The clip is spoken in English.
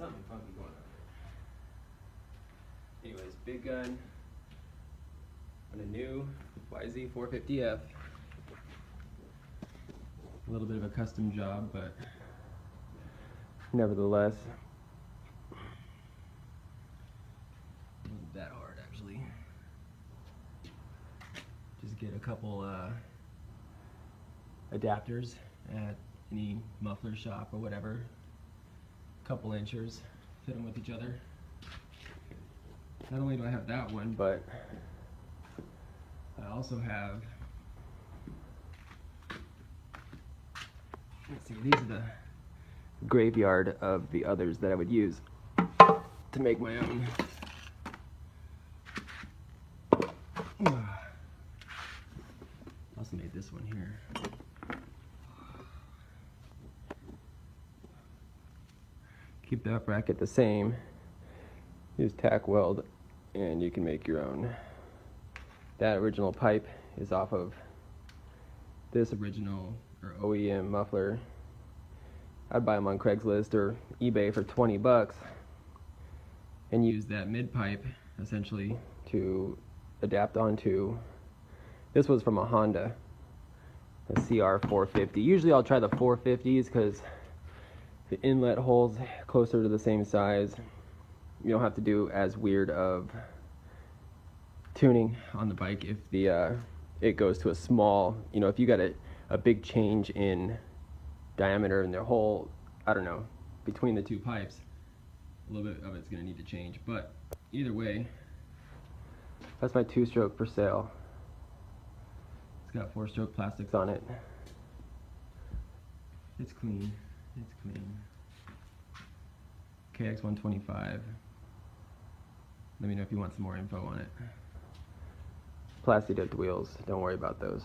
something funky going on. Anyways, big gun on a new YZ450F. A little bit of a custom job, but nevertheless, wasn't that hard actually. Just get a couple adapters at any muffler shop or whatever. Couple inchers, fit them with each other. Not only do I have that one, but I also have, let's see, these are the graveyard of the others that I would use to make my own. Also made this one here. Keep the up bracket the same. Use tack weld and you can make your own. That original pipe is off of this original or OEM muffler. I'd buy them on Craigslist or eBay for 20 bucks and use that mid pipe essentially to adapt onto. This was from a Honda, a CR450. Usually I'll try the 450s because the inlet holes closer to the same size. You don't have to do as weird of tuning on the bike if the it goes to a small, if you got a big change in diameter in the hole, I don't know, between the two pipes, a little bit of it's going to need to change. But either way, that's my 2-stroke for sale. It's got 4-stroke plastics on it. It's clean. It's clean. KX125. Let me know if you want some more info on it. Plasti dipped wheels. Don't worry about those.